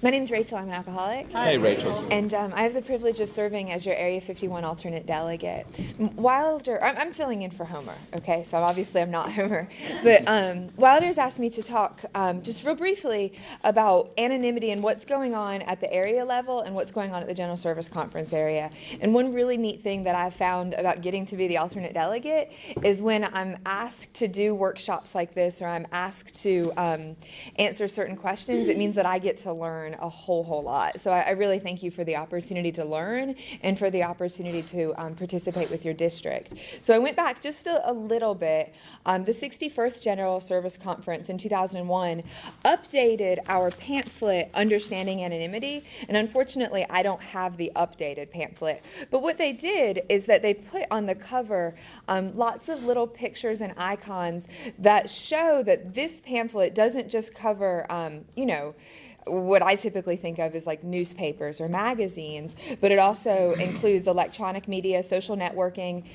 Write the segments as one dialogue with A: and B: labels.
A: My name's Rachel. I'm an alcoholic.
B: Hi. Hey, Rachel.
A: And I have the privilege of serving as your Area 51 alternate delegate. Wilder, I'm filling in for Homer, okay? So obviously I'm not Homer. But Wilder's asked me to talk just real briefly about anonymity and what's going on at the area level and what's going on at the General Service Conference area. And one really neat thing that I've found about getting to be the alternate delegate is when I'm asked to do workshops like this, or I'm asked to answer certain questions, it means that I get to learn a whole lot. So I really thank you for the opportunity to learn and for the opportunity to participate with your district. So I went back just a little bit. The 61st General Service Conference in 2001 updated our pamphlet, Understanding Anonymity, and unfortunately I don't have the updated pamphlet. But what they did is that they put on the cover lots of little pictures and icons that show that this pamphlet doesn't just cover, what I typically think of as like newspapers or magazines, but it also includes electronic media, social networking,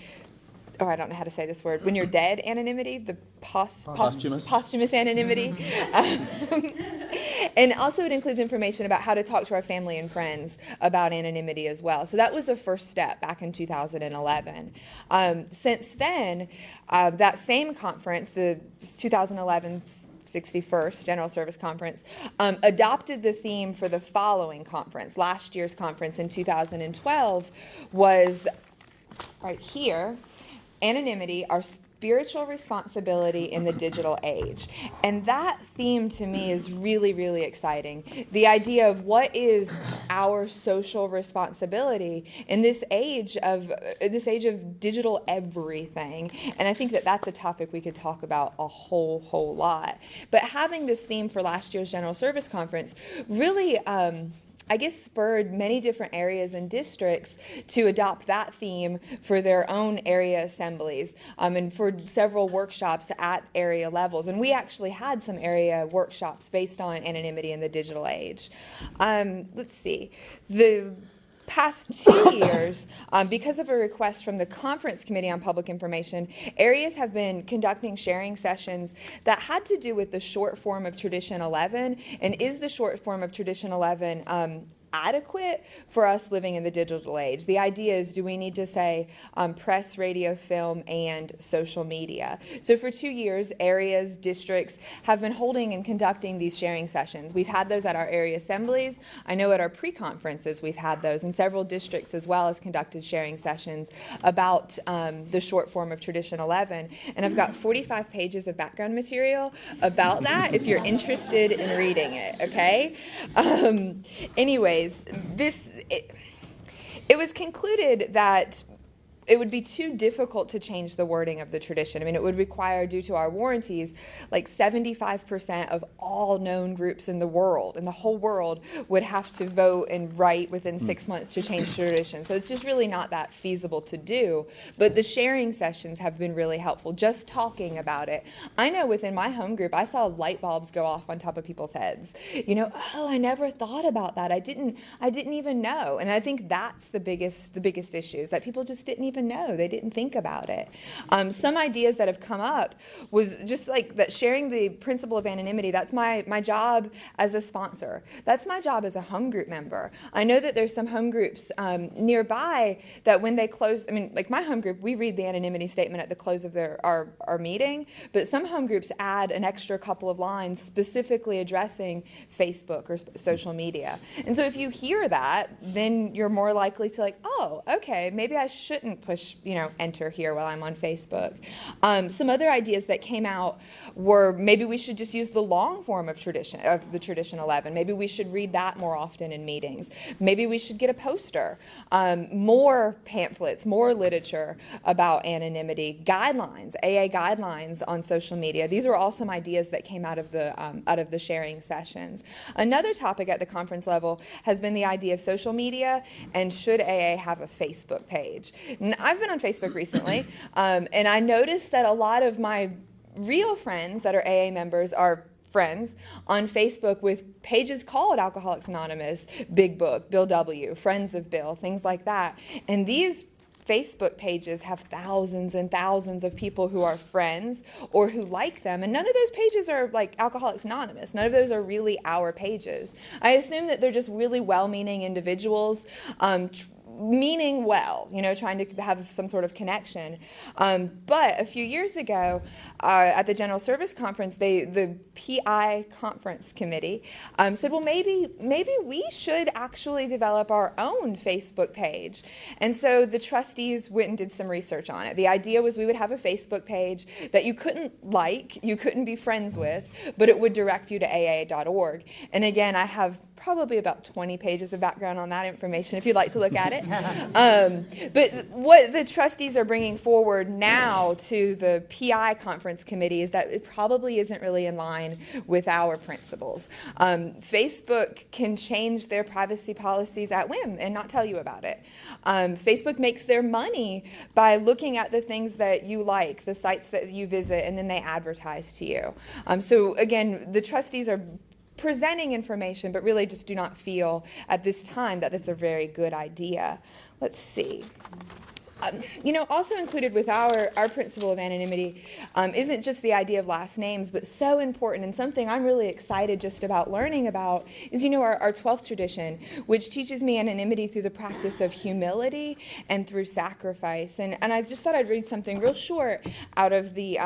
A: I don't know how to say this word, when you're dead anonymity, the posthumous anonymity. And also it includes information about how to talk to our family and friends about anonymity as well. So that was the first step back in 2011. Since then, that same conference, the 2011 61st General Service Conference, adopted the theme for the following conference. Last year's conference in 2012 was right here, Anonymity, Our Spiritual Responsibility in the Digital Age. And that theme to me is really, really exciting. The idea of what is our social responsibility in this age of digital everything. And I think that that's a topic we could talk about a whole lot. But having this theme for last year's General Service Conference really spurred many different areas and districts to adopt that theme for their own area assemblies and for several workshops at area levels. And we actually had some area workshops based on anonymity in the digital age. Let's see. The past 2 years, because of a request from the Conference Committee on Public Information, areas have been conducting sharing sessions that had to do with the short form of Tradition 11. And is the short form of Tradition 11 adequate for us living in the digital age? The idea is, do we need to say press, radio, film, and social media? So for 2 years, areas, districts have been holding and conducting these sharing sessions. We've had those at our area assemblies. I know at our pre-conferences we've had those, and several districts as well as conducted sharing sessions about the short form of Tradition 11. And I've got 45 pages of background material about that if you're interested in reading it, okay? Anyways, it was concluded that it would be too difficult to change the wording of the tradition. I mean, it would require, due to our warranties, like 75% of all known groups in the world, in the whole world, would have to vote and write within 6 months to change the tradition. So it's just really not that feasible to do. But the sharing sessions have been really helpful, just talking about it. I know within my home group, I saw light bulbs go off on top of people's heads. I never thought about that. I didn't even know. And I think that's the biggest issue, is that people just didn't even know. They didn't think about it. Some ideas that have come up was just like that, sharing the principle of anonymity. That's my job as a sponsor. That's my job as a home group member. I know that there's some home groups nearby that when they close, like my home group, we read the anonymity statement at the close of our meeting, but some home groups add an extra couple of lines specifically addressing Facebook or social media. And so if you hear that, then you're more likely to oh, okay, maybe I shouldn't push, enter here while I'm on Facebook. Some other ideas that came out were maybe we should just use the long form of the Tradition 11. Maybe we should read that more often in meetings. Maybe we should get a poster, more pamphlets, more literature about anonymity, guidelines, AA guidelines on social media. These are all some ideas that came out of the sharing sessions. Another topic at the conference level has been the idea of social media and should AA have a Facebook page. And I've been on Facebook recently, and I noticed that a lot of my real friends that are AA members are friends on Facebook with pages called Alcoholics Anonymous, Big Book, Bill W., Friends of Bill, things like that. And these Facebook pages have thousands and thousands of people who are friends or who like them, and none of those pages are like Alcoholics Anonymous. None of those are really our pages. I assume that they're just really well-meaning individuals meaning well, trying to have some sort of connection. But a few years ago, at the General Service Conference, the PI Conference Committee said, well, maybe we should actually develop our own Facebook page. And so the trustees went and did some research on it. The idea was we would have a Facebook page that you couldn't you couldn't be friends with, but it would direct you to AA.org. And again, I have probably about 20 pages of background on that information if you'd like to look at it. But what the trustees are bringing forward now to the PI Conference Committee is that it probably isn't really in line with our principles. Facebook can change their privacy policies at whim and not tell you about it. Facebook makes their money by looking at the things that you like, the sites that you visit, and then they advertise to you. So again, the trustees are presenting information, but really just do not feel at this time that it's a very good idea. Let's see. Also included with our principle of anonymity isn't just the idea of last names, but so important, and something I'm really excited just about learning about is, our 12th tradition, which teaches me anonymity through the practice of humility and through sacrifice. And I just thought I'd read something real short out of the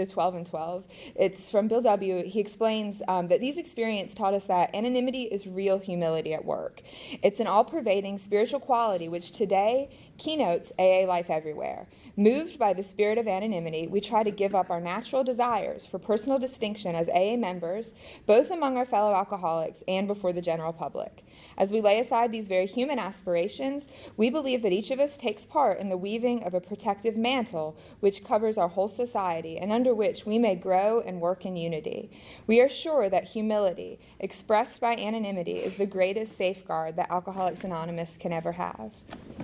A: 12 and 12. It's from Bill W. He explains that these experiences taught us that anonymity is real humility at work. It's an all-pervading spiritual quality which today keynotes AA life everywhere. Moved by the spirit of anonymity, we try to give up our natural desires for personal distinction as AA members, both among our fellow alcoholics and before the general public. As we lay aside these very human aspirations, we believe that each of us takes part in the weaving of a protective mantle which covers our whole society and under which we may grow and work in unity. We are sure that humility, expressed by anonymity, is the greatest safeguard that Alcoholics Anonymous can ever have.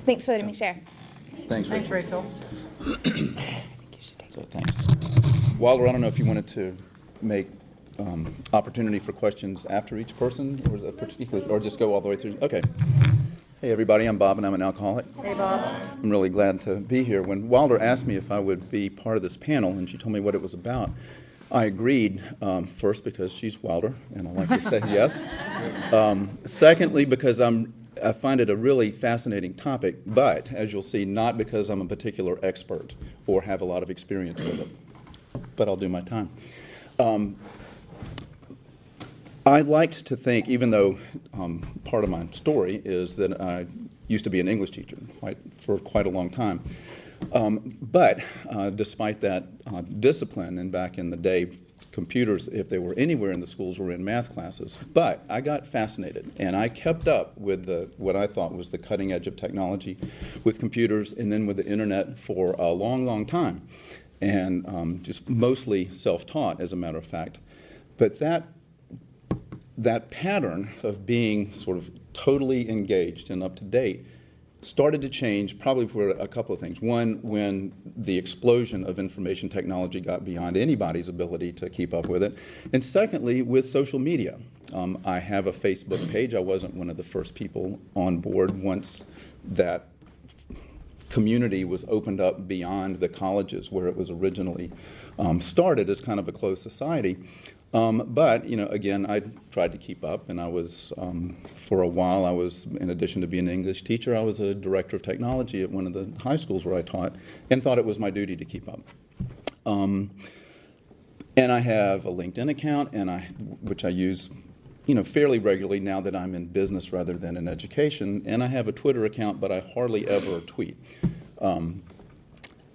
A: Thanks for letting me share.
B: Thanks, Rachel.
C: So thanks. Wilder, I don't know if you wanted to make opportunity for questions after each person, or is that particular, or just go all the way through? Okay. Hey, everybody. I'm Bob, and I'm an alcoholic.
B: Hey, Bob.
C: I'm really glad to be here. When Wilder asked me if I would be part of this panel, and she told me what it was about, I agreed, first because she's Wilder, and I like to say yes. Secondly, because I find it a really fascinating topic, but as you'll see, not because I'm a particular expert or have a lot of experience with it, but I'll do my time. I liked to think, even though part of my story is that I used to be an English teacher for quite a long time, but despite that discipline, and back in the day, computers, if they were anywhere in the schools, were in math classes. But I got fascinated, and I kept up with what I thought was the cutting edge of technology with computers and then with the internet for a long, long time, and just mostly self-taught, as a matter of fact. But that pattern of being sort of totally engaged and up to date started to change probably for a couple of things. One, when the explosion of information technology got beyond anybody's ability to keep up with it. And secondly, with social media. I have a Facebook page. I wasn't one of the first people on board once that community was opened up beyond the colleges where it was originally started as kind of a closed society. But, again, I tried to keep up, and I was, for a while, in addition to being an English teacher, I was a director of technology at one of the high schools where I taught, and thought it was my duty to keep up. And I have a LinkedIn account, which I use, fairly regularly now that I'm in business rather than in education, and I have a Twitter account, but I hardly ever tweet.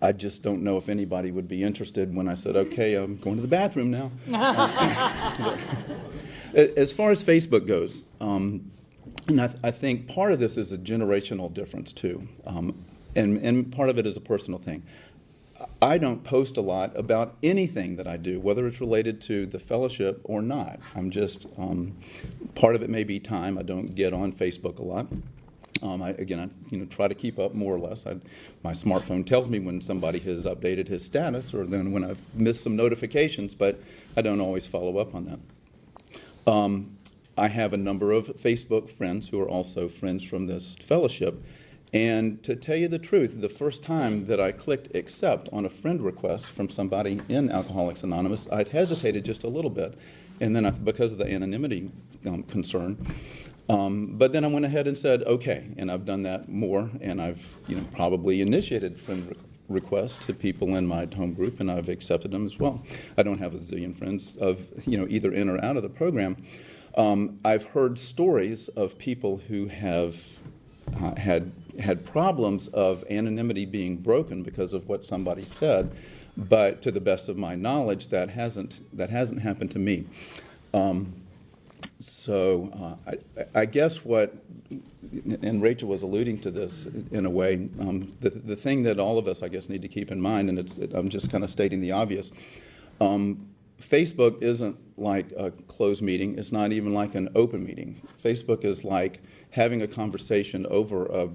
C: I just don't know if anybody would be interested when I said, okay, I'm going to the bathroom now. As far as Facebook goes, and I think part of this is a generational difference too, and part of it is a personal thing. I don't post a lot about anything that I do, whether it's related to the fellowship or not. I'm just, part of it may be time. I don't get on Facebook a lot. I try to keep up more or less. My smartphone tells me when somebody has updated his status, or then when I've missed some notifications, but I don't always follow up on that. I have a number of Facebook friends who are also friends from this fellowship, And to tell you the truth, the first time that I clicked accept on a friend request from somebody in Alcoholics Anonymous, I'd hesitated just a little bit, and then because of the anonymity concern. But then I went ahead and said, okay, and I've done that more, and I've probably initiated friend requests to people in my home group, and I've accepted them as well. I don't have a zillion friends of either in or out of the program. I've heard stories of people who have had problems of anonymity being broken because of what somebody said, but to the best of my knowledge, that hasn't happened to me. So I guess what, and Rachel was alluding to this in a way, the thing that all of us, I guess, need to keep in mind, and I'm just kind of stating the obvious, Facebook isn't like a closed meeting. It's not even like an open meeting. Facebook is like having a conversation over a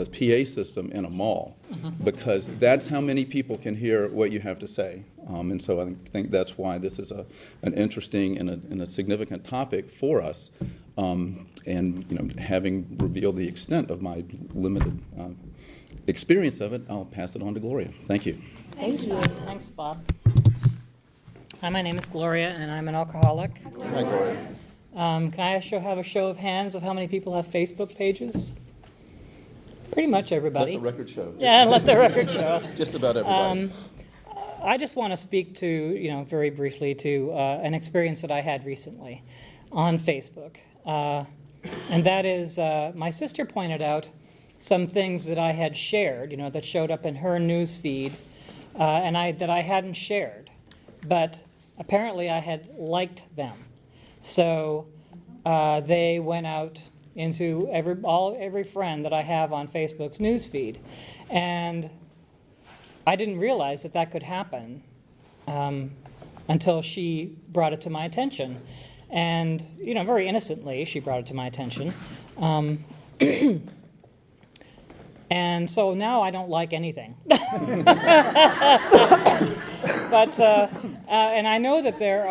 C: PA system in a mall, because that's how many people can hear what you have to say. And so I think that's why this is an interesting and a significant topic for us. And having revealed the extent of my limited experience of it, I'll pass it on to Gloria. Thank you.
A: Thank you.
B: Thanks, Bob. Hi, my name is Gloria, and I'm an alcoholic.
C: Hi, Gloria.
B: Can I have a show of hands of how many people have Facebook pages? Pretty much everybody.
C: Let the record show.
B: Yeah, let the record show.
C: Just about everybody.
B: I just want to speak to, very briefly to an experience that I had recently on Facebook. And that is, my sister pointed out some things that I had shared, that showed up in her news feed, that I hadn't shared. But apparently I had liked them. So they went out into every friend that I have on Facebook's news feed. And I didn't realize that could happen until she brought it to my attention. And, very innocently, she brought it to my attention. And so now I don't like anything. But, and I know that there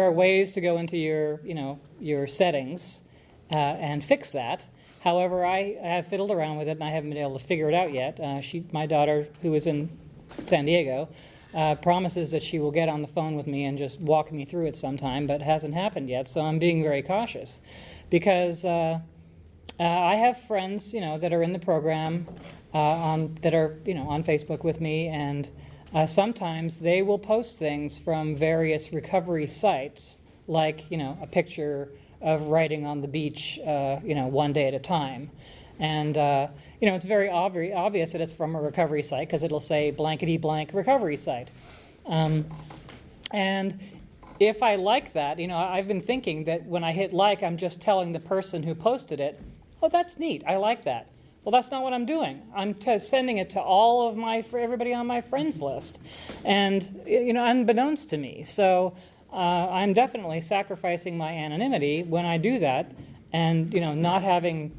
B: are ways to go into your settings and fix that. However, I have fiddled around with it and I haven't been able to figure it out yet. My daughter, who is in San Diego, promises that she will get on the phone with me and just walk me through it sometime, but it hasn't happened yet. So I'm being very cautious because I have friends, that are in the program that are, on Facebook with me, and sometimes they will post things from various recovery sites, like, a picture of writing on the beach, one day at a time. And, it's very obvious that it's from a recovery site because it'll say blankety blank recovery site. And if I like that, I've been thinking that when I hit like, I'm just telling the person who posted it, oh, that's neat, I like that. Well, that's not what I'm doing. I'm sending it to for everybody on my friends list, and unbeknownst to me. So I'm definitely sacrificing my anonymity when I do that, and not having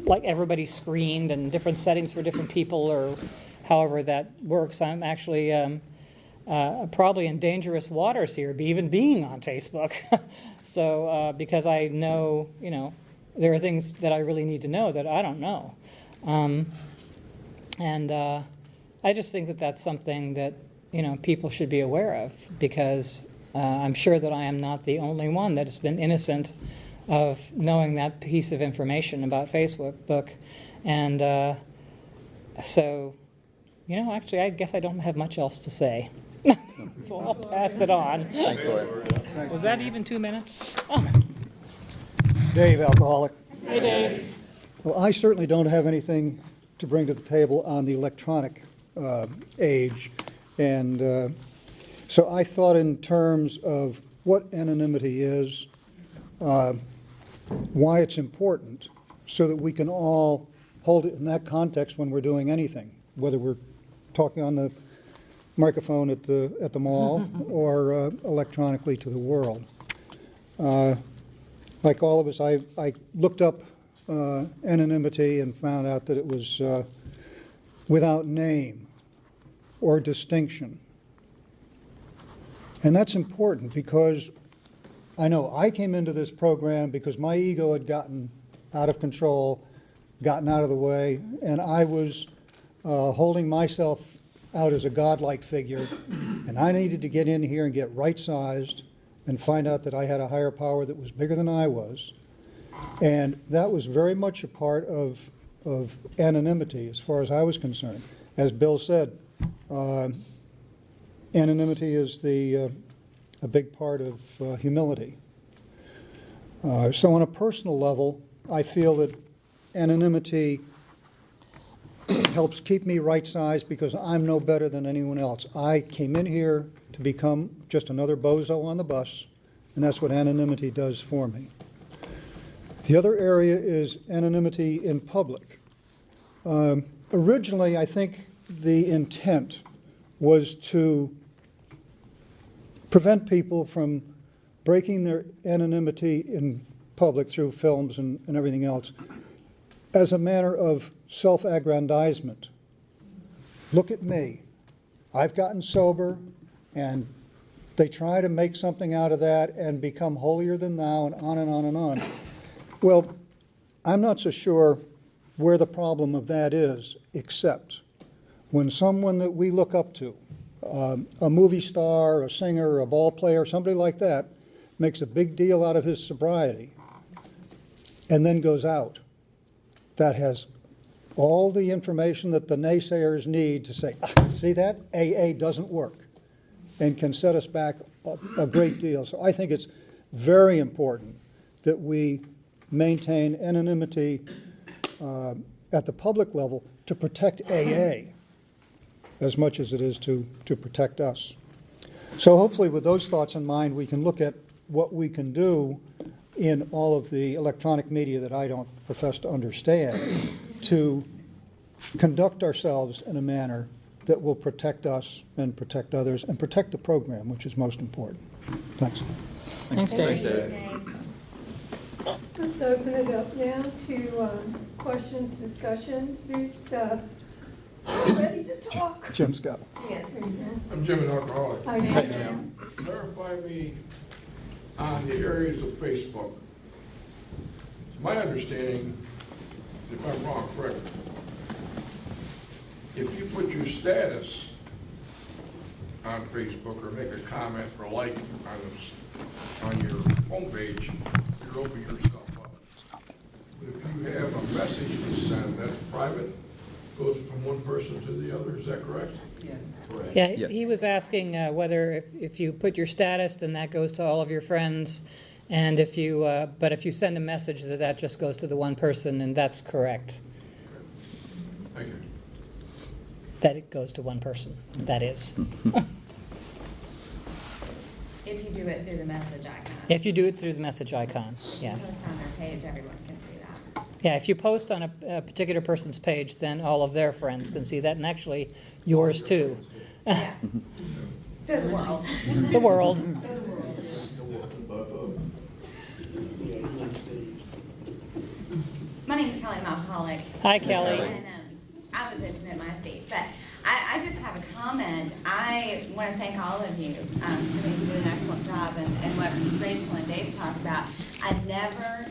B: like everybody screened and different settings for different people, or however that works. I'm actually probably in dangerous waters here, even being on Facebook. So because I know there are things that I really need to know that I don't know. And I just think that that's something that, people should be aware of, because I'm sure that I am not the only one that has been innocent of knowing that piece of information about Facebook. And so, actually, I guess I don't have much else to say. So I'll pass it on.
C: Thanks, Gloria.
B: Was that even 2 minutes?
D: Dave, alcoholic.
B: Hey, Dave.
D: Well, I certainly don't have anything to bring to the table on the electronic age. And so I thought in terms of what anonymity is, why it's important, so that we can all hold it in that context when we're doing anything, whether we're talking on the microphone at the mall or electronically to the world. Like all of us, I looked up anonymity and found out that it was without name or distinction. And that's important because I know I came into this program because my ego had gotten out of control gotten out of the way, and I was holding myself out as a godlike figure, and I needed to get in here and get right-sized and find out that I had a higher power that was bigger than I was. And that was very much a part of anonymity as far as I was concerned. As Bill said, anonymity is a big part of humility. So on a personal level, I feel that anonymity helps keep me right-sized because I'm no better than anyone else. I came in here to become just another bozo on the bus, and that's what anonymity does for me. The other area is anonymity in public. Originally, I think the intent was to prevent people from breaking their anonymity in public through films and everything else as a manner of self-aggrandizement. Look at me. I've gotten sober, and they try to make something out of that and become holier than thou, and on and on and on. Well, I'm not so sure where the problem of that is, except when someone that we look up to, a movie star, a singer, a ball player, somebody like that, makes a big deal out of his sobriety and then goes out. That has all the information that the naysayers need to say, see that? AA doesn't work, and can set us back a great deal. So I think it's very important that we maintain anonymity at the public level to protect AA as much as it is to protect us. So hopefully with those thoughts in mind, we can look at what we can do in all of the electronic media that I don't profess to understand to conduct ourselves in a manner that will protect us and protect others and protect the program, which is most important. Thanks.
B: Thanks, Dave.
E: Let's open it up now to questions, discussion. Who's ready to talk?
D: Jim Scott.
E: Yes.
F: I'm Jim, an alcoholic.
E: Hi, Jim.
F: Clarify me on the areas of Facebook. It's my understanding, if I'm wrong, correct me. If you put your status on Facebook or make a comment or like on your homepage, you're opening yourself up. But if you have a message to send that's private, goes from one person to the other, is that correct?
E: Yes.
F: Correct.
B: Yeah,
C: Yes.
B: he was asking whether if you put your status, then that goes to all of your friends, and if you send a message, that just goes to the one person, and that's correct.
F: Thank you.
B: That it goes to one person. That is.
G: If you do it through the message icon.
B: If you do it through the message icon, yes.
G: Post on their page, everyone can see that.
B: Yeah, if you post on a particular person's page, then all of their friends can see that, and actually yours too.
G: Yeah. So the world.
B: The world.
G: My name's Kelly, I'm alcoholic.
B: Hi, Kelly.
G: And I was itching at my seat, but I just have a comment. I want to thank all of you. For doing an excellent job, and what Rachel and Dave talked about. I never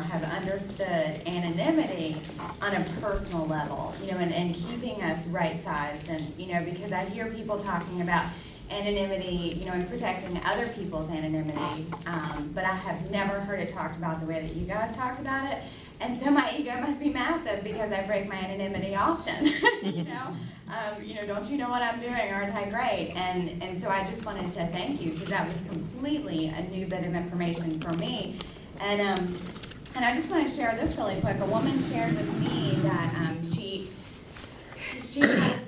G: have understood anonymity on a personal level, and keeping us right-sized, and, because I hear people talking about anonymity, and protecting other people's anonymity, but I have never heard it talked about the way that you guys talked about it. And so my ego must be massive because I break my anonymity often. Don't you know what I'm doing? Aren't I great? And so I just wanted to thank you because that was completely a new bit of information for me. And I just want to share this really quick. A woman shared with me that she has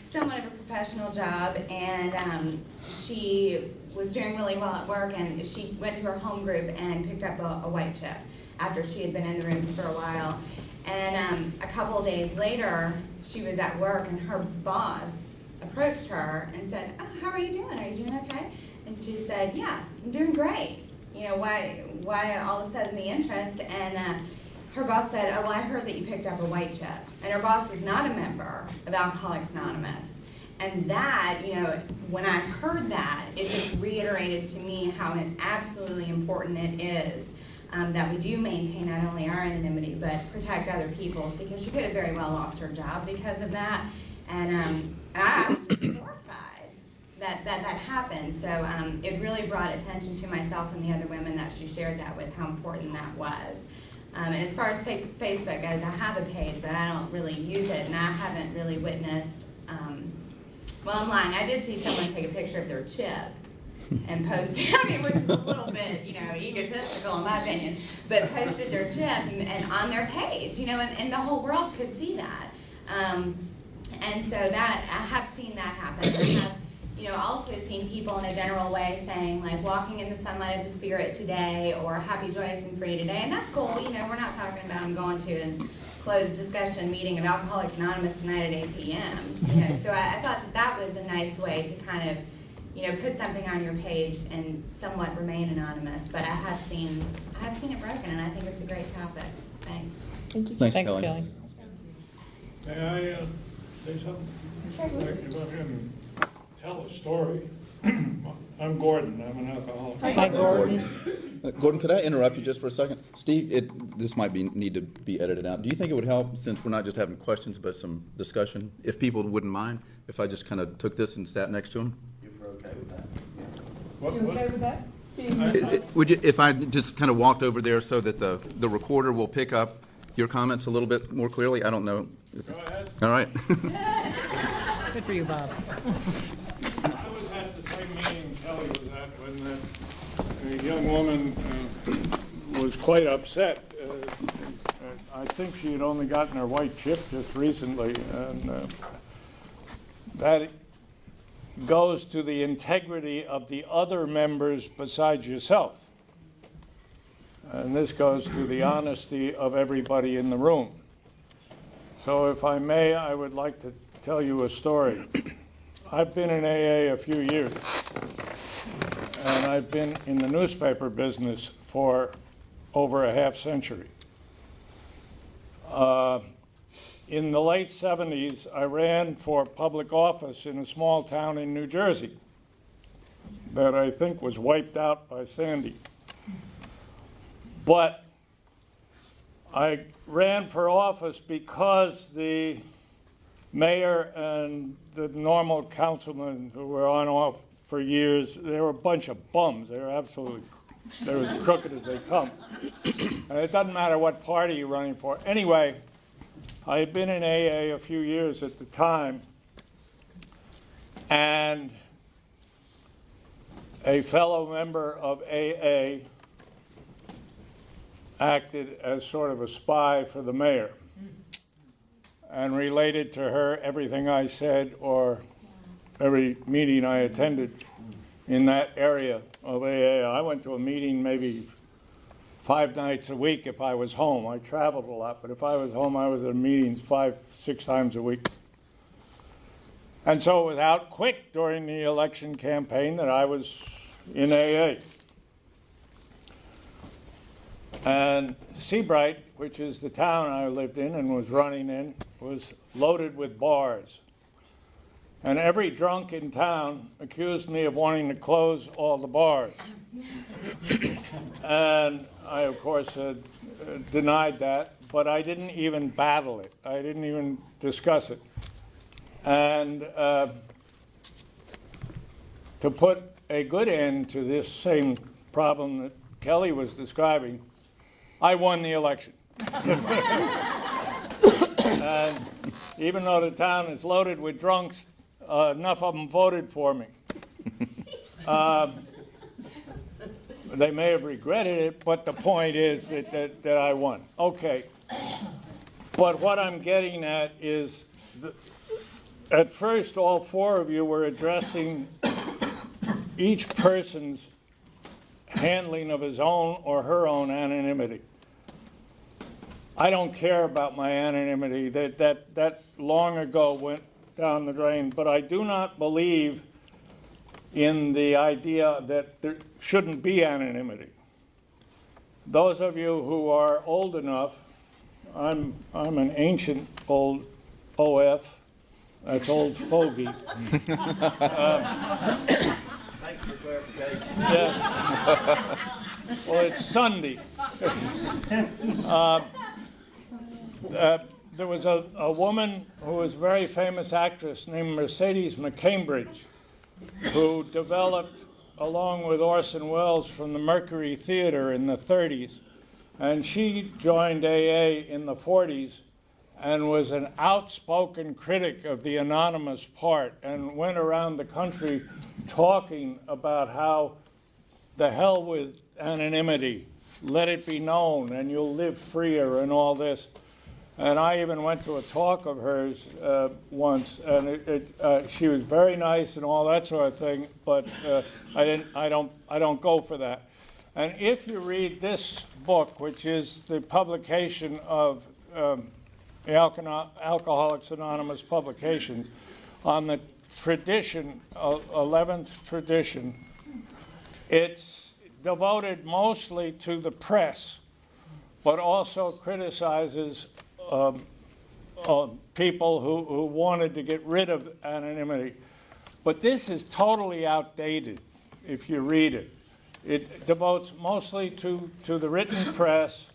G: somewhat of a professional job, and she was doing really well at work, and she went to her home group and picked up a white chip after she had been in the rooms for a while. And a couple of days later, she was at work, and her boss approached her and said, "Oh, how are you doing? Are you doing okay?" And she said, "Yeah, I'm doing great. Why all of a sudden the interest?" And her boss said, "Oh, well, I heard that you picked up a white chip." And her boss is not a member of Alcoholics Anonymous. And that, when I heard that, it just reiterated to me how absolutely important it is that we do maintain not only our anonymity, but protect other people's, because she could have very well lost her job because of that. And I was just horrified that happened. So it really brought attention to myself and the other women that she shared that with, how important that was. And as far as Facebook goes, I have a page, but I don't really use it, and I haven't really witnessed, well, I'm lying. I did see someone take a picture of their chip and posted, I mean, which is a little bit, egotistical in my opinion, but posted their chip and on their page, and the whole world could see that. And so that, I have seen that happen. I have, also seen people in a general way saying, like, walking in the sunlight of the Spirit today, or happy, joyous, and free today, and that's cool. We're not talking about I'm going to a closed discussion meeting of Alcoholics Anonymous tonight at 8 p.m. So I thought that was a nice way to kind of, put something on your page and somewhat remain anonymous. But I have seen it broken, and I think it's a great topic. Thanks.
A: Thank you.
C: Thanks,
B: Thanks,
C: Kelly.
B: Kelly.
F: May I say something? If I can tell a story. I'm Gordon. I'm an alcoholic.
B: Hi, Gordon.
C: Gordon, could I interrupt you just for a second? Steve, this might need to be edited out. Do you think it would help, since we're not just having questions but some discussion, if people wouldn't mind, if I just kind of took this and sat next to him?
H: If we're okay with that.
E: You okay with that?
C: Would you, if I just kind of walked over there so that the recorder will pick up your comments a little bit more clearly? I don't know.
F: Go ahead.
C: All right.
B: Good for you, Bob.
F: I was at the same meeting Kelly was at when the young woman was quite upset. I think she had only gotten her white chip just recently, and that goes to the integrity of the other members besides yourself. And this goes to the honesty of everybody in the room. So if I may, I would like to tell you a story. I've been in AA a few years, and I've been in the newspaper business for over a half century. In the late 70s, I ran for public office in a small town in New Jersey that I think was wiped out by Sandy. But I ran for office because the mayor and the normal councilmen who were on off for years, they were a bunch of bums. They were as crooked as they come. And it doesn't matter what party you're running for. Anyway, I had been in AA a few years at the time, and a fellow member of AA acted as sort of a spy for the mayor and related to her everything I said or every meeting I attended in that area of AA. I went to a meeting maybe 5 nights a week if I was home. I traveled a lot, but if I was home, I was at meetings 5-6 times a week. And so it was out quick during the election campaign that I was in AA. And Seabright, which is the town I lived in and was running in, was loaded with bars. And every drunk in town accused me of wanting to close all the bars. And I, of course, denied that, but I didn't even battle it. I didn't even discuss it. And to put a good end to this same problem that Kelly was describing, I won the election. And even though the town is loaded with drunks, enough of them voted for me. They may have regretted it, but the point is that I won. Okay. But what I'm getting at is, at first, all 4 of you were addressing each person's handling of his own or her own anonymity. I don't care about my anonymity. That long ago went down the drain, but I do not believe in the idea that there shouldn't be anonymity. Those of you who are old enough, I'm an ancient old OF, that's old fogey.
H: Thanks for clarification.
F: Yes. Well, it's Sunday.
H: There was a woman who was a very famous actress named Mercedes McCambridge, who developed, along with Orson Welles, from the Mercury Theater in the 30s. And she joined AA in the 40s and was an outspoken critic of the anonymous part and went around the country talking about how the hell with anonymity, let it be known and you'll live freer and all this. And I even went to a talk of hers once, and she was very nice and all that sort of thing, but I don't go for that. And if you read this book, which is the publication of Alcoholics Anonymous publications, on the tradition, 11th tradition, it's devoted mostly to the press, but also criticizes people who wanted to get rid of anonymity. But this is totally outdated if you read it. It devotes mostly to the written press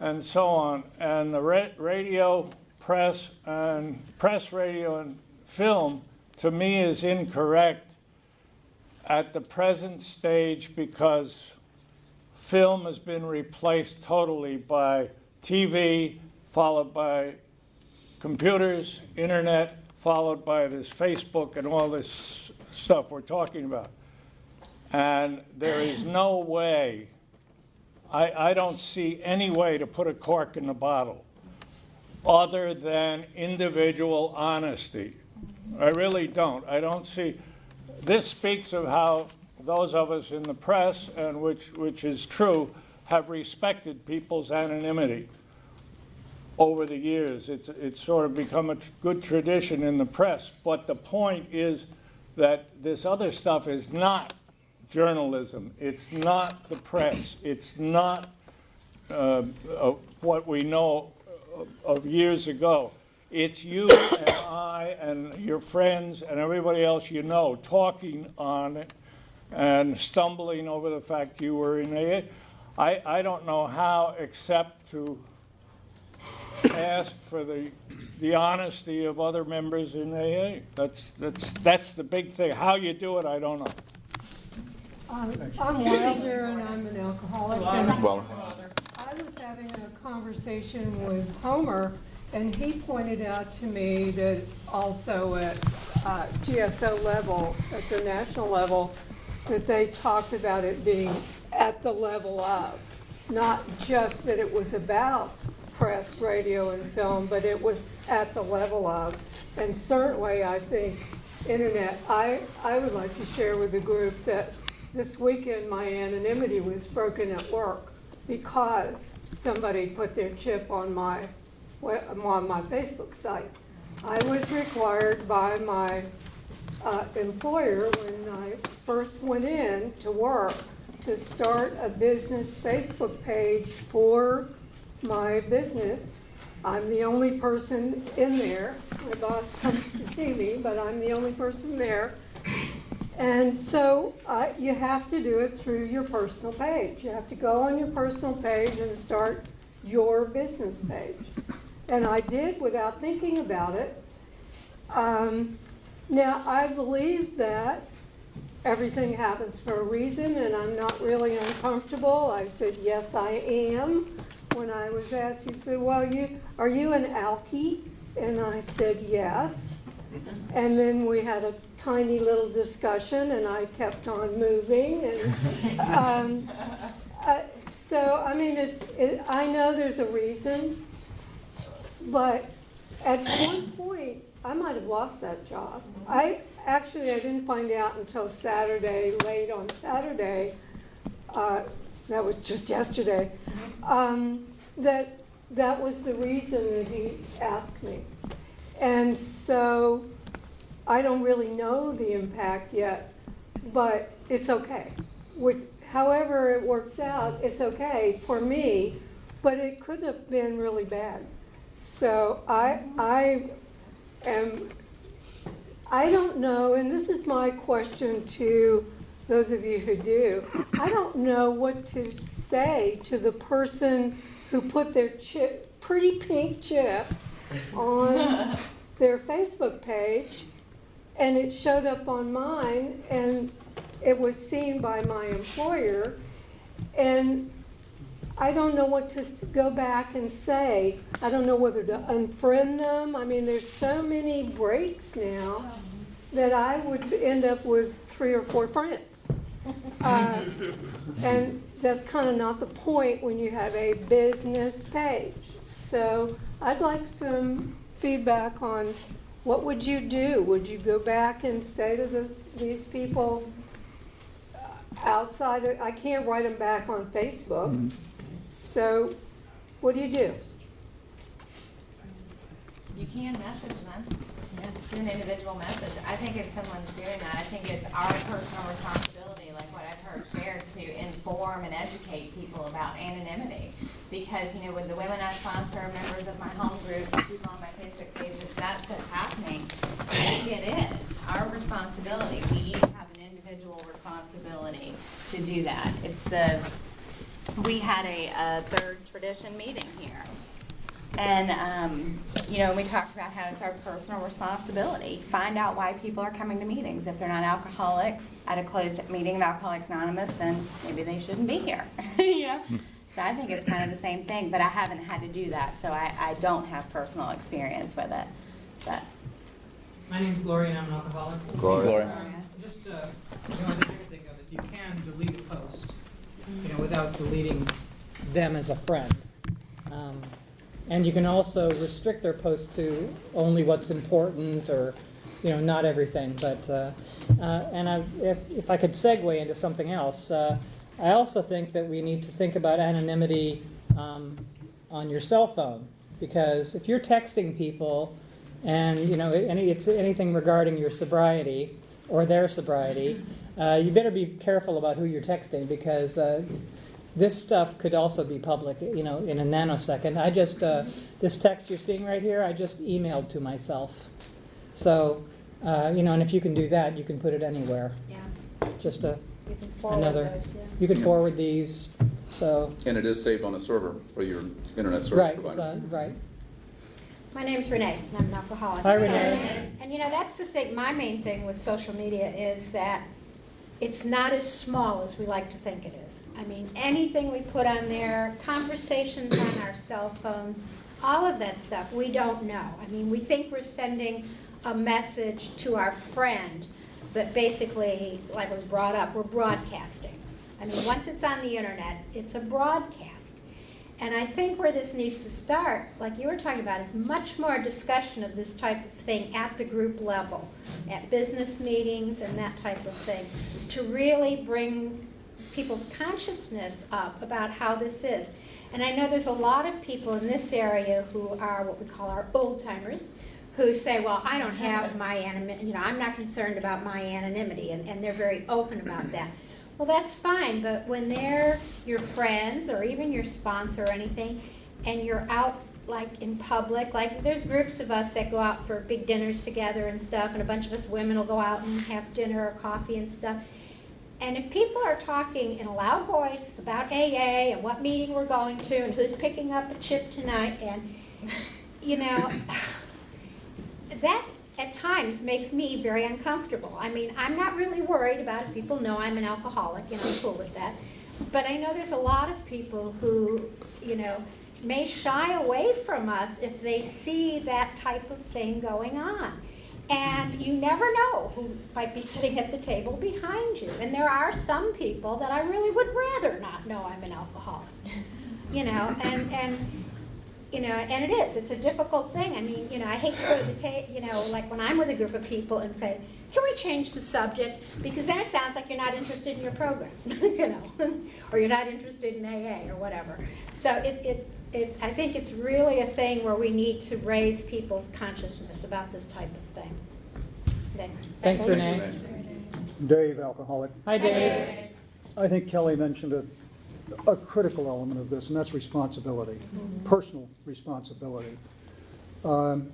H: and so on. And the radio, press, radio, and film, to me, is incorrect at the present stage because film has been replaced totally by TV, followed by computers, internet, followed by this Facebook and all this stuff we're talking about. And there is no way, I don't see any way to put a cork in the bottle other than individual honesty. I really don't. I don't see, this speaks of how those of us in the press, and which is true, have respected people's anonymity over the years. It's sort of become a good tradition in the press. But the point is that this other stuff is not journalism. It's not the press. It's not what we know of years ago. It's you and I and your friends and everybody else you know talking on it and stumbling over the fact you were in AA. I don't know how except to ask for the honesty of other members in AA. That's the big thing. How you do it, I don't know.
E: I'm Wilder, and I'm an alcoholic. And
C: Well,
E: I was having a conversation with Homer, and he pointed out to me that also at GSO level, at the national level, that they talked about it being at the level of, not just that it was about press, radio, and film, but it was at the level of. And certainly, I think, internet, I would like to share with the group that this weekend my anonymity was broken at work because somebody put their chip on my Facebook site. I was required by my employer when I first went in to work to start a business Facebook page for my business. I'm the only person in there. My boss comes to see me, but I'm the only person there. And so you have to do it through your personal page. You have to go on your personal page and start your business page. And I did without thinking about it. Now, I believe that everything happens for a reason, and I'm not really uncomfortable. I said, yes, I am. When I was asked, he said, well, are you an alkie? And I said, yes. And then we had a tiny little discussion, and I kept on moving. And so, I mean, I know there's a reason, but at one point, I might have lost that job. I didn't find out until Saturday, late on Saturday. That was just yesterday. That was the reason that he asked me. And so I don't really know the impact yet, but it's okay. However it works out, it's okay for me, but it could have been really bad. So I don't know, and this is my question to those of you who do, I don't know what to say to the person who put their pretty pink chip on their Facebook page, and it showed up on mine, and it was seen by my employer, and I don't know what to go back and say. I don't know whether to unfriend them. I mean, there's so many breaks now that I would end up with 3 or 4 friends. And that's kind of not the point when you have a business page. So I'd like some feedback on what would you do? Would you go back and say to these people outside I can't write them back on Facebook. Mm-hmm. So what do?
G: You can message them. Do an individual message. I think if someone's doing that, I think it's our personal responsibility, like what I've heard shared, to inform and educate people about anonymity. Because, you know, with the women I sponsor, members of my home group, people on my Facebook page, if that's what's happening, I think it is our responsibility. We each have an individual responsibility to do that. We had a third tradition meeting here. And, you know, we talked about how it's our personal responsibility. Find out why people are coming to meetings. If they're not alcoholic at a closed meeting of Alcoholics Anonymous, then maybe they shouldn't be here. You know? So I think it's kind of the same thing, but I haven't had to do that, so I don't have personal experience with it. But
I: my name's Gloria, and I'm an alcoholic.
C: Gloria.
I: Just, the only thing I can think of is you can delete a post, you know, without deleting
B: them as a friend. And you can also restrict their posts to only what's important, or, you know, not everything. But if I could segue into something else, I also think that we need to think about anonymity on your cell phone, because if you're texting people, and you know it's anything regarding your sobriety or their sobriety, you better be careful about who you're texting, because this stuff could also be public, you know, in a nanosecond. I just, this text you're seeing right here, I just emailed to myself. So, you know, and if you can do that, you can put it anywhere.
J: Yeah.
B: Just
J: You can forward
B: another.
J: those, yeah.
B: You can forward these. So.
C: And it is saved on a server for your internet service provider.
B: Right.
J: My name's Renee, and I'm an alcoholic.
B: Hi, Renee.
J: And you know, that's the thing, my main thing with social media is that it's not as small as we like to think it is. I mean, anything we put on there, conversations on our cell phones, all of that stuff, we don't know. I mean, we think we're sending a message to our friend, but basically, like was brought up, we're broadcasting. I mean, once it's on the internet, it's a broadcast. And I think where this needs to start, like you were talking about, is much more discussion of this type of thing at the group level, at business meetings and that type of thing, to really bring people's consciousness up about how this is. And I know there's a lot of people in this area who are what we call our old timers, who say, well, I don't have my anonymity, you know, I'm not concerned about my anonymity, and they're very open about that. Well, that's fine, but when they're your friends or even your sponsor or anything, and you're out like in public, like there's groups of us that go out for big dinners together and stuff, and a bunch of us women will go out and have dinner or coffee and stuff. And if people are talking in a loud voice about AA and what meeting we're going to and who's picking up a chip tonight, and, you know, that at times makes me very uncomfortable. I mean, I'm not really worried about it. People know I'm an alcoholic, and I'm cool with that. But I know there's a lot of people who, you know, may shy away from us if they see that type of thing going on. And you never know who might be sitting at the table behind you. And there are some people that I really would rather not know I'm an alcoholic. You know, and you know, and it's a difficult thing. I mean, you know, I hate to go to the table, you know, like when I'm with a group of people and say, can we change the subject? Because then it sounds like you're not interested in your program, you know, or you're not interested in AA or whatever. So I think it's really a thing where we need to raise people's consciousness about this type of thing. Thanks.
B: Thanks, Renee.
D: Dave, alcoholic.
B: Hi, Dave.
D: I think Kelly mentioned a critical element of this, and that's responsibility, personal responsibility. And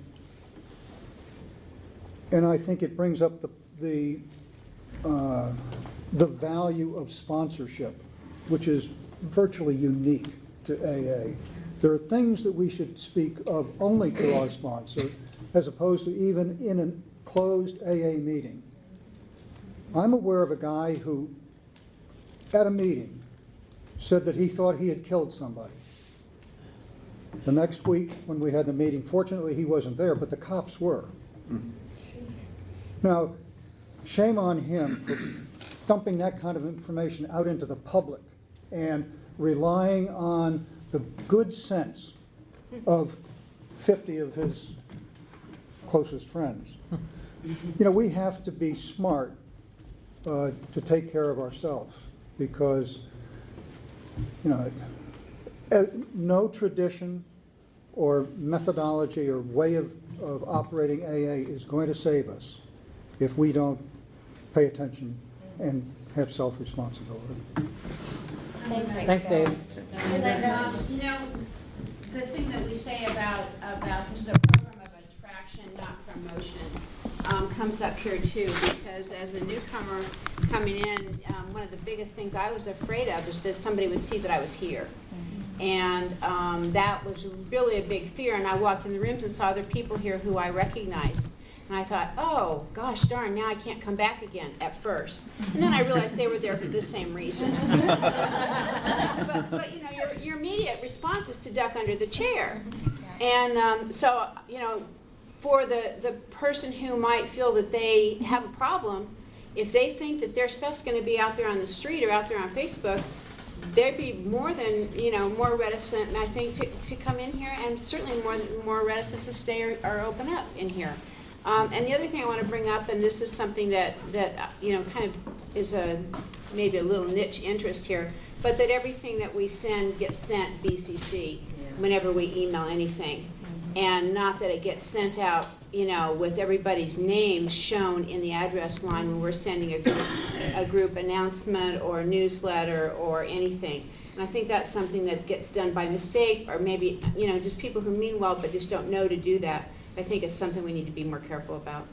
D: I think it brings up the the value of sponsorship, which is virtually unique to AA. There are things that we should speak of only to our sponsor, as opposed to even in a closed AA meeting. I'm aware of a guy who, at a meeting, said that he thought he had killed somebody. The next week, when we had the meeting, fortunately he wasn't there, but the cops were. Now, shame on him for dumping that kind of information out into the public and relying on the good sense of 50 of his closest friends. You know, we have to be smart to take care of ourselves, because, you know, no tradition or methodology or way of operating AA is going to save us if we don't pay attention and have self-responsibility.
B: Thanks, Dave.
K: And then, you know, the thing that we say about this is a program of attraction, not promotion, comes up here too, because as a newcomer coming in, one of the biggest things I was afraid of is that somebody would see that I was here. And that was really a big fear. And I walked in the rooms and saw other people here who I recognized. And I thought, oh, gosh darn, now I can't come back again at first. And then I realized they were there for the same reason. but you know, your immediate response is to duck under the chair. And so, you know, for the person who might feel that they have a problem, if they think that their stuff's going to be out there on the street or out there on Facebook, they'd be more than, you know, more reticent, I think, to come in here, and certainly more reticent to stay or open up in here. And the other thing I want to bring up, and this is something that you know, kind of is maybe a little niche interest here, but that everything that we send gets sent BCC whenever we email anything, and not that it gets sent out, you know, with everybody's name shown in the address line when we're sending a group announcement or a newsletter or anything. And I think that's something that gets done by mistake, or maybe, you know, just people who mean well but just don't know to do that. I think it's something we need to be more careful about.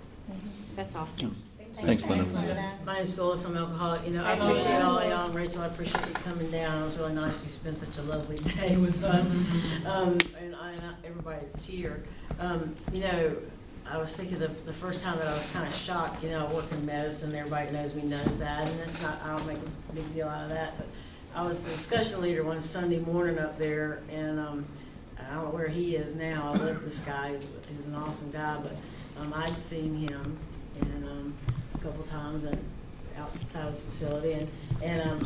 K: That's all.
C: Thanks, Linda.
L: My name's Phyllis. I'm an alcoholic. You know, I appreciate all y'all, and Rachel, I appreciate you coming down. It was really nice you spent such a lovely day with us, and everybody that's here. You know, I was thinking the first time that I was kind of shocked. You know, I work in medicine. Everybody knows me, knows that, and that's not. I don't make a big deal out of that. But I was the discussion leader one Sunday morning up there, and I don't know where he is now. I love this guy. He's an awesome guy, but I'd seen him and a couple times and outside his facility, and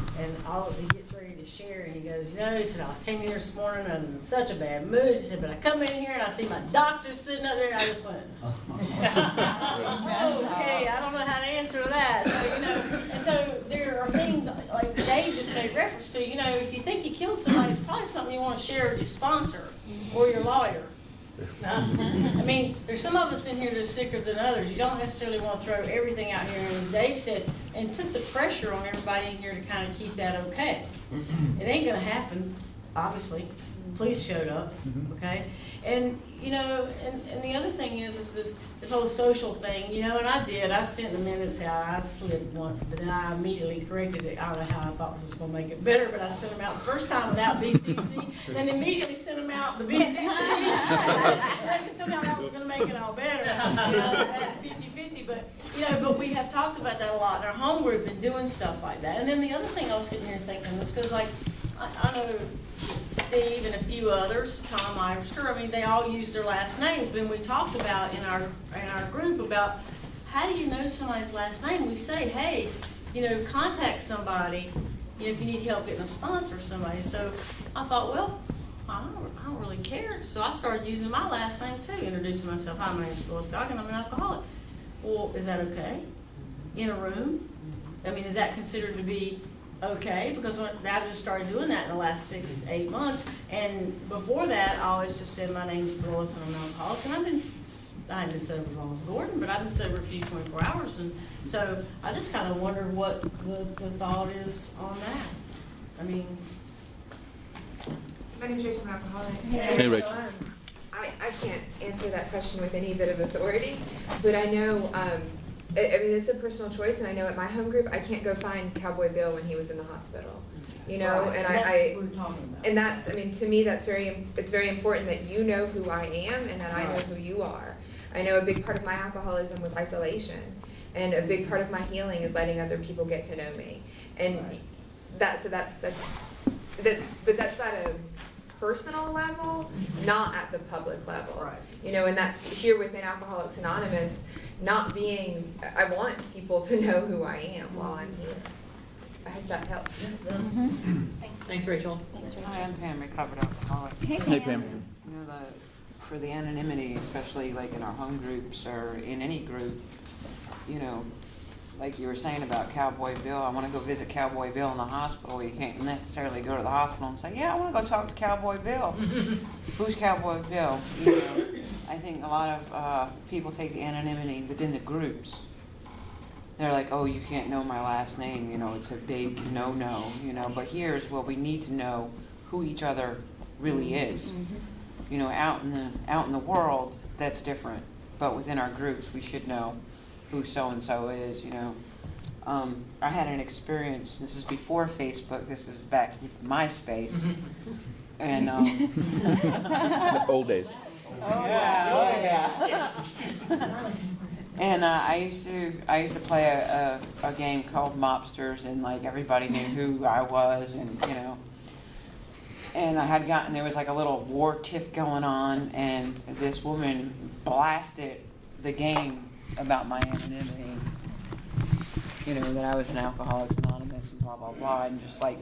L: all he gets ready to share, and he goes, you know, he said, I came in here this morning and I was in such a bad mood. He said, but I come in here and I see my doctor sitting up there, and I just went, okay, I don't know how to answer that. So, you know, and so there are things like Dave just made reference to. You know, if you think you killed somebody, it's probably something you want to share with your sponsor or your lawyer. I mean, there's some of us in here that are sicker than others. You don't necessarily want to throw everything out here, and as Dave said, and put the pressure on everybody in here to kind of keep that okay. It ain't going to happen, obviously. Police showed up, okay? And, you know, and the other thing is this whole social thing, you know, and I sent the minutes out. I slipped once, but then I immediately corrected it. I don't know how I thought this was going to make it better, but I sent them out the first time without BCC, then immediately sent them out the BCC. And somehow that was going to make it all better. You know, at 50-50, but, you know, but we have talked about that a lot. In our home group, been doing stuff like that. And then the other thing I was sitting here thinking was because, like, I know Steve and a few others, Tom Ivester, I mean, they all use their last names. But we talked about in our group about how do you know somebody's last name? We say, hey, you know, contact somebody, you know, if you need help getting a sponsor or somebody. So I thought, well, I don't really care. So I started using my last name too, introducing myself. Hi, my name's Phyllis Goggin, I'm an alcoholic. Well, is that okay? In a room? I mean, is that considered to be okay? Because I just started doing that in the last 6 to 8 months, and before that, I always just said my name's Phyllis and I'm an alcoholic, and I haven't been sober as long as Gordon, but I've been sober a few 24 hours, and so I just kind of wondered what the thought is on that. I mean,
A: My name's Rachel, I'm an alcoholic.
C: Hey, Rachel.
A: I can't answer that question with any bit of authority, but I know I mean, it's a personal choice, and I know at my home group, I can't go find Cowboy Bill when he was in the hospital, you know,
L: Right.
A: and
L: That's
A: I
L: what we're talking about.
A: and that's, I mean, to me, it's very important that you know who I am and that I know who you are. I know a big part of my alcoholism was isolation, and a big part of my healing is letting other people get to know me, and
L: Right.
A: that's at a personal level, not at the public level.
L: Right.
A: You know, and that's here within Alcoholics Anonymous, I want people to know who I am while I'm here. I hope that helps.
I: Thanks, Rachel.
M: Hi, I'm Pam, recovered alcoholic.
C: Hey, Pam.
M: You know, for the anonymity, especially like in our home groups or in any group, you know, like you were saying about Cowboy Bill, I want to go visit Cowboy Bill in the hospital. You can't necessarily go to the hospital and say, yeah, I want to go talk to Cowboy Bill. Who's Cowboy Bill? You know, I think a lot of people take the anonymity within the groups. They're like, oh, you can't know my last name, you know, it's a big no-no, you know. But here's what we need to know who each other really is. You know, out in the world, that's different. But within our groups, we should know who so-and-so is, you know. I had an experience, this is before Facebook, this is back with MySpace. And
C: Old days.
M: And I used to play a game called Mobsters, and like everybody knew who I was, and you know. And I had gotten, there was like a little war tiff going on, and this woman blasted the game about my anonymity. You know, that I was an Alcoholics Anonymous and blah blah blah, and just like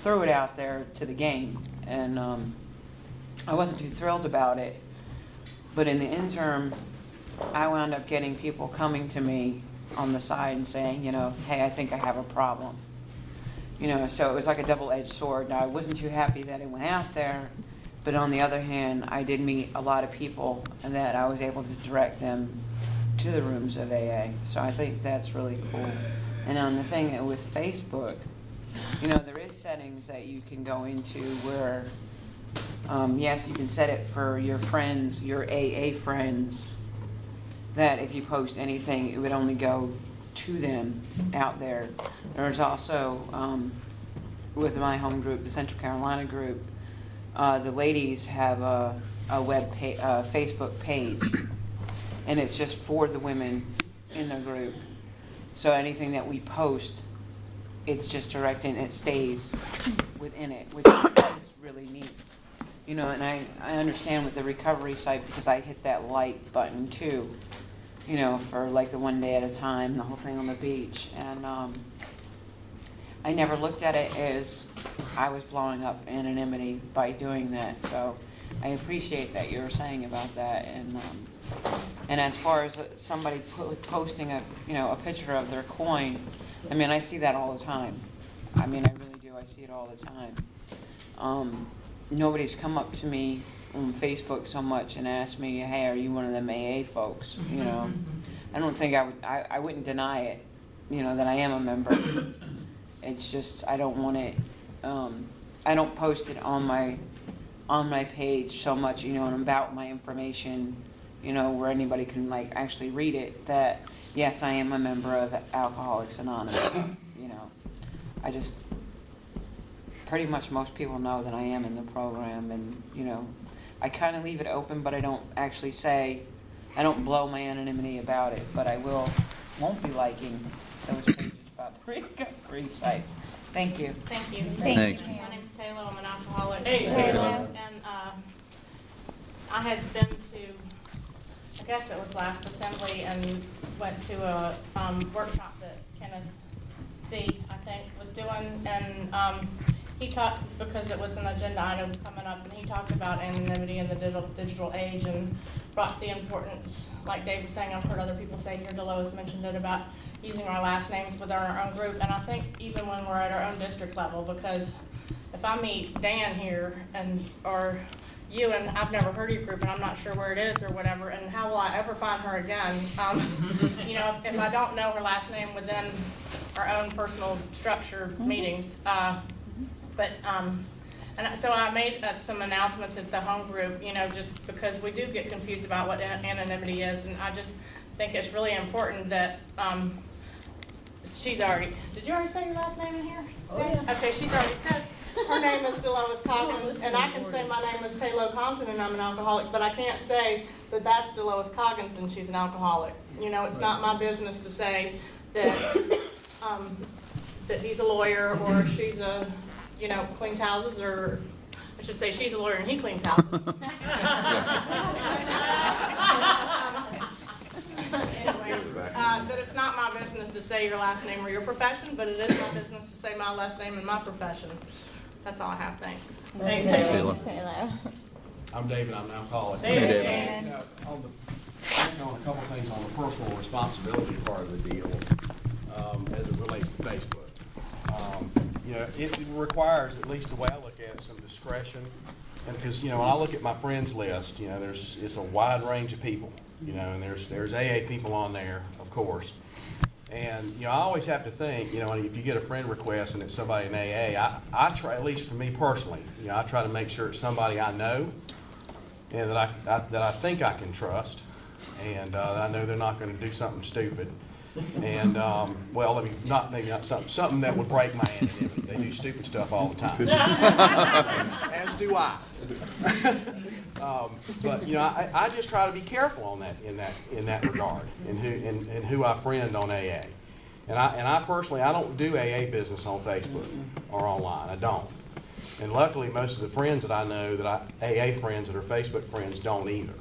M: threw it out there to the game. And I wasn't too thrilled about it, but in the interim, I wound up getting people coming to me on the side and saying, you know, hey, I think I have a problem. You know, so it was like a double-edged sword. Now, I wasn't too happy that it went out there, but on the other hand, I did meet a lot of people and that I was able to direct them to the rooms of AA. So I think that's really cool. And on the thing with Facebook, you know, there is settings that you can go into where, yes, you can set it for your friends, your AA friends, that if you post anything, it would only go to them out there. There's also, with my home group, the Central Carolina group, the ladies have a Facebook page, and it's just for the women in the group. So anything that we post, it's just directing, it stays within it, which is really neat. You know, and I understand with the recovery site, because I hit that like button too, you know, for like the one day at a time, the whole thing on the beach. And I never looked at it as I was blowing up anonymity by doing that. So I appreciate that you were saying about that. And as far as somebody posting a picture of their coin, I mean, I see that all the time. I mean, I really do. I see it all the time. Nobody's come up to me on Facebook so much and asked me, hey, are you one of them AA folks? You know, I don't think I wouldn't deny it, you know, that I am a member. It's just, I don't want it, I don't post it on my page so much, you know, and about my information, you know, where anybody can like actually read it, that yes, I am a member of Alcoholics Anonymous. You know, I just, pretty much most people know that I am in the program, and you know, I kind of leave it open, but I don't actually say, I don't blow my anonymity about it, but I won't be liking those pages about three sites. Thank you.
N: Thank you.
C: Thanks.
N: My name's Taylor. I'm an alcoholic.
L: Hey, Taylor.
N: And I had been to, I guess it was last assembly, and went to a workshop that Kenneth C., I think, was doing, and he talked, because it was an agenda item coming up, and he talked about anonymity in the digital age, and brought to the importance, like Dave was saying, I've heard other people say here, Delois mentioned it, about using our last names within our own group, and I think even when we're at our own district level, because if I meet Dan here, or you, and I've never heard of your group, and I'm not sure where it is or whatever, and how will I ever find her again? You know, if I don't know her last name within our own personal structured meetings, and so I made some announcements at the home group, you know, just because we do get confused about what anonymity is, and I just think it's really important that, she's already, did you already say your last name in here?
L: Oh, yeah.
N: Okay, she's already said, her name is Dolores Coggins, and I can say my name is Taylor Compton and I'm an alcoholic, but I can't say that that's Dolores Coggins and she's an alcoholic. You know, it's not my business to say that, that he's a lawyer or she's a, you know, cleans houses, or I should say she's a lawyer and he cleans houses. Anyways, that it's not my business to say your last name or your profession, but it is my business to say my last name and my profession. That's all I have. Thanks.
L: Thanks,
C: Taylor.
O: I'm David, I'm an alcoholic.
C: Hey, David.
O: On a couple things on the personal responsibility part of the deal, as it relates to Facebook. You know, it requires, at least the way I look at it, some discretion. And because, you know, when I look at my friends list, you know, it's a wide range of people, you know, and there's AA people on there, of course. And, you know, I always have to think, you know, if you get a friend request and it's somebody in AA, I try, at least for me personally, you know, I try to make sure it's somebody I know and that I think I can trust, and that I know they're not going to do something stupid. And, well, I mean, maybe not something that would break my anonymity. They do stupid stuff all the time. As do I. But, you know, I just try to be careful on that, in that regard, and who I friend on AA. And I personally, I don't do AA business on Facebook or online. I don't. And luckily, most of the friends that I know, AA friends that are Facebook friends, don't either.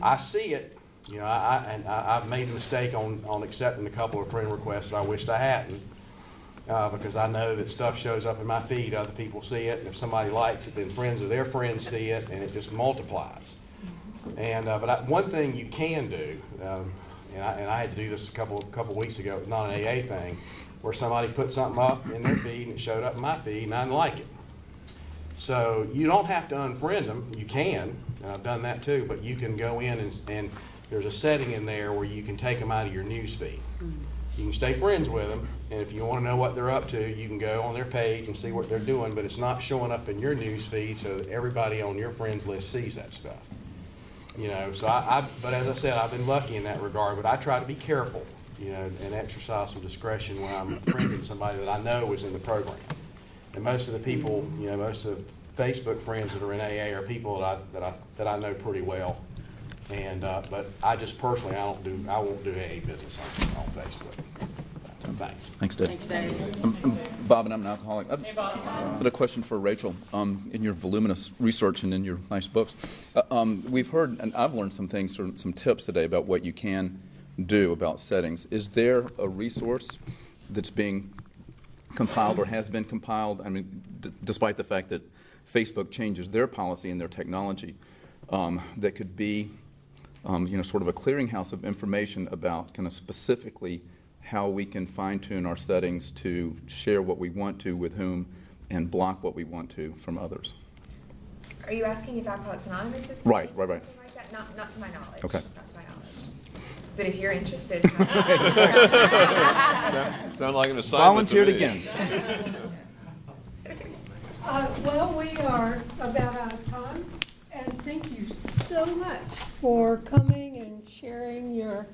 O: I see it. You know, I've made a mistake on accepting a couple of friend requests that I wished I hadn't, because I know that stuff shows up in my feed, other people see it, and if somebody likes it, then friends of their friends see it, and it just multiplies. And one thing you can do, and I had to do this a couple weeks ago, it's not an AA thing, where somebody put something up in their feed and it showed up in my feed, and I didn't like it. So you don't have to unfriend them. You can, and I've done that too, but you can go in and there's a setting in there where you can take them out of your news feed. You can stay friends with them, and if you want to know what they're up to, you can go on their page and see what they're doing, but it's not showing up in your news feed so that everybody on your friends list sees that stuff. You know, so but as I said, I've been lucky in that regard, but I try to be careful, you know, and exercise some discretion when I'm friending somebody that I know is in the program. And most of the people, you know, most of the Facebook friends that are in AA are people that I know pretty well. And but I just personally, I won't do AA business on Facebook. Thanks.
C: Thanks, Dave.
L: Thanks, Dave.
C: I'm Bob, and I'm an alcoholic.
L: Hey, Bob.
C: I've got a question for Rachel. In your voluminous research and in your nice books, we've heard, and I've learned some things, some tips today about what you can do about settings. Is there a resource that's being compiled or has been compiled? I mean, despite the fact that Facebook changes their policy and their technology, that could be, you know, sort of a clearinghouse of information about kind of specifically how we can fine-tune our settings to share what we want to with whom and block what we want to from others.
A: Are you asking if Alcoholics Anonymous is
C: Right.
A: something like that? Not to my knowledge.
C: Okay.
A: Not to my knowledge. But if you're interested,
P: sound like an assignment.
C: Volunteered again.
E: Well, we are about out of time, and thank you so much for coming and sharing your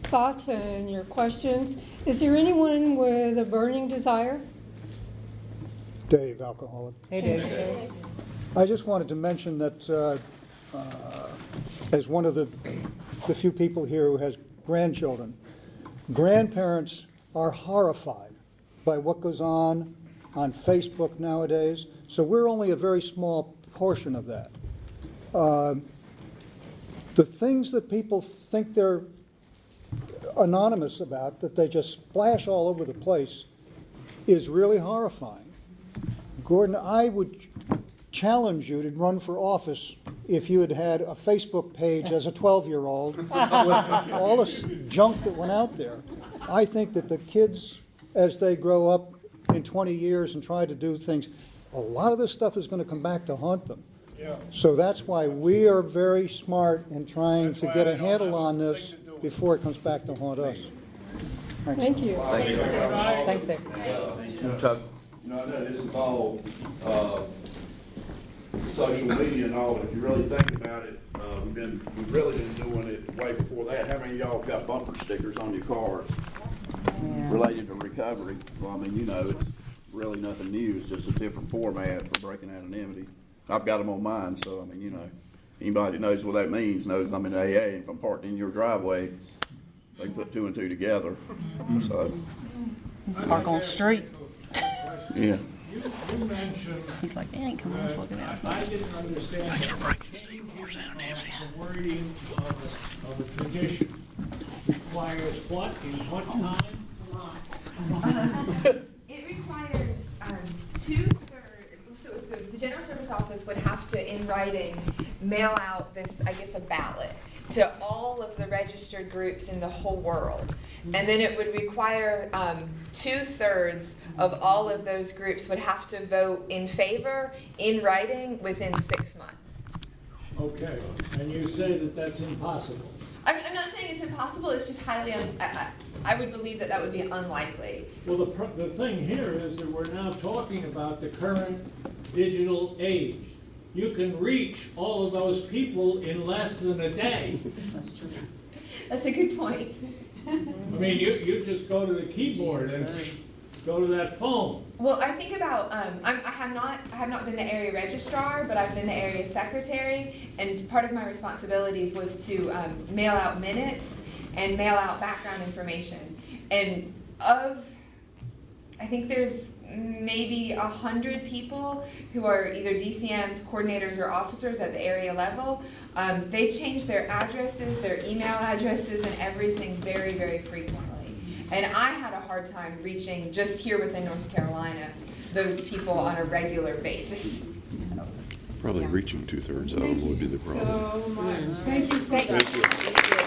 E: thoughts and your questions. Is there anyone with a burning desire?
D: Dave, alcoholic.
B: Hey, Dave.
D: I just wanted to mention that as one of the few people here who has grandchildren, grandparents are horrified by what goes on Facebook nowadays. So we're only a very small portion of that. The things that people think they're anonymous about, that they just splash all over the place, is really horrifying. Gordon, I would challenge you to run for office if you had had a Facebook page as a 12-year-old with all this junk that went out there. I think that the kids, as they grow up in 20 years and try to do things, a lot of this stuff is going to come back to haunt them.
H: Yeah.
D: So that's why we are very smart in trying to get a handle on this before it comes back to haunt us.
E: Thank you.
B: Thanks, Dave.
C: Tug.
P: You know, I know this is all social media and all, if you really think about it, we've really been doing it way before that. How many of y'all have got bumper stickers on your cars related to recovery? Well, I mean, you know, it's really nothing new. It's just a different format for breaking anonymity. I've got them on mine, so I mean, you know, anybody that knows what that means knows I'm in AA. If I'm parked in your driveway, they put 2 and 2 together. So
L: Park on the street.
P: yeah.
H: You mentioned.
L: He's like, they ain't coming off looking at us.
H: I didn't understand. Thanks for breaking Steve Moore's anonymity. The wording of a tradition requires what in what time?
A: It requires 2/3. So the General Service Office would have to, in writing, mail out this, I guess, a ballot to all of the registered groups in the whole world. And then it would require 2/3 of all of those groups would have to vote in favor, in writing, within 6 months.
H: Okay, and you say that that's impossible.
A: I'm not saying it's impossible, it's just highly, I would believe that that would be unlikely.
H: Well, the thing here is that we're now talking about the current digital age. You can reach all of those people in less than a day.
L: That's true.
A: That's a good point.
H: I mean, you just go to the keyboard and go to that phone.
A: Well, I think about, I have not been the area registrar, but I've been the area secretary, and part of my responsibilities was to mail out minutes and mail out background information. And I think there's maybe 100 people who are either DCMs, coordinators, or officers at the area level. They change their addresses, their email addresses, and everything very, very frequently. And I had a hard time reaching, just here within North Carolina, those people on a regular basis.
Q: Probably reaching 2/3 of them would be the problem.
E: So much. Thank you.
A: Thank you.